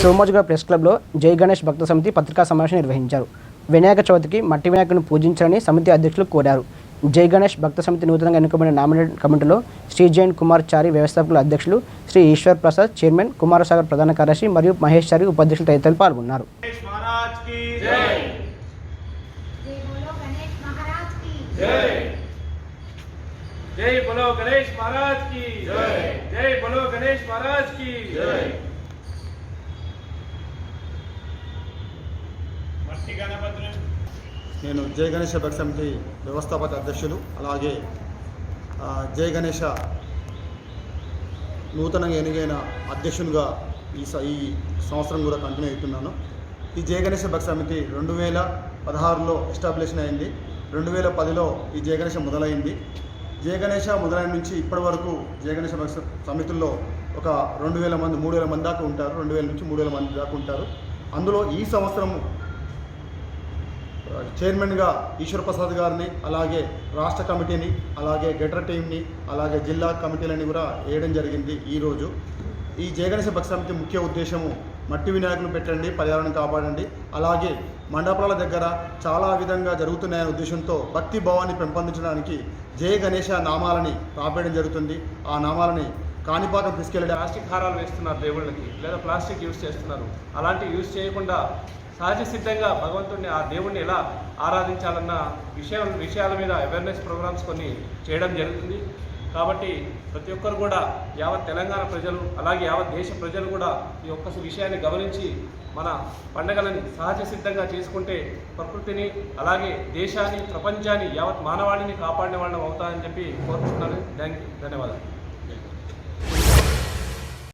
Somajiguda press క్లబ్లో జై గణేష్ భక్త సమితి పత్రికా సమావేశం నిర్వహించారు. వినాయక చవితికి మట్టి వినాయకుని పూజించాలని సమితి అధ్యక్షులు కోరారు. జై గణేష్ భక్త సమితి నూతనంగా ఎన్నుకోబడిన నామినేటెడ్ కమిటీలో శ్రీ జైన్ కుమార్ చారి వ్యవస్థాపకుల అధ్యక్షులు, శ్రీ ఈశ్వర్ ప్రసాద్ చైర్మన్, కుమారసాగర్ ప్రధాన కార్యదర్శి మరియు మహేష్ చారి ఉపాధ్యక్షులు తదితరులు పాల్గొన్నారు. जय बोलो गणेश महाराज की जय। जय बोलो गणेश महाराज की जय। నేను జై గణేష భక్త సమితి వ్యవస్థాపక అధ్యక్షులు, అలాగే జై గణేష నూతనంగా ఎన్నికైన అధ్యక్షునిగా ఈ సంవత్సరం కూడా కంటిన్యూ అవుతున్నాను. ఈ జై గణేష భక్త సమితి 2016లో ఎస్టాబ్లిష్ అయింది. 2010లో ఈ జై గణేష మొదలైంది. జయ గణేష మొదలైన నుంచి ఇప్పటి వరకు జయ గణేష సమితుల్లో ఒక 2000 మంది 3000 మంది దాకా ఉంటారు. 2000 నుంచి 3000 మంది దాకా ఉంటారు. అందులో ఈ సంవత్సరం చైర్మన్గా ఈశ్వర్ ప్రసాద్ గారిని, అలాగే రాష్ట్ర కమిటీని, అలాగే గెటర్ టీంని, అలాగే జిల్లా కమిటీలని కూడా వేయడం జరిగింది. ఈరోజు ఈ జయ గణేష భక్త సమితి ముఖ్య ఉద్దేశము మట్టి వినాయకులు పెట్టండి, పర్యావరణం కాపాడండి, అలాగే మండపాల దగ్గర చాలా విధంగా జరుగుతున్నాయనే ఉద్దేశంతో భక్తి భావాన్ని పెంపొందించడానికి జయ గణేష నామాలని రాపేయడం జరుగుతుంది. ఆ నామాలని కాణిపాకం తీసుకెళ్ళడం. ప్లాస్టిక్ హారాలు వేస్తున్నారు దేవుళ్ళకి, లేదా ప్లాస్టిక్ యూజ్ చేస్తున్నారు. అలాంటి యూజ్ చేయకుండా సహజ సిద్ధంగా భగవంతుడిని, ఆ దేవుణ్ణి ఎలా ఆరాధించాలన్న విషయాల మీద అవేర్నెస్ ప్రోగ్రామ్స్ కొన్ని చేయడం జరుగుతుంది. కాబట్టి ప్రతి ఒక్కరు కూడా యావత్ తెలంగాణ ప్రజలు, అలాగే యావత్ దేశ ప్రజలు కూడా ఈ ఒక్క విషయాన్ని గమనించి మన పండుగలని సహజ సిద్ధంగా చేసుకుంటే ప్రకృతిని, అలాగే దేశాన్ని, ప్రపంచాన్ని, యావత్ మానవాళిని కాపాడిన వాళ్ళం అవుతామని చెప్పి కోరుకుంటున్నాను. ధన్యవాదాలు.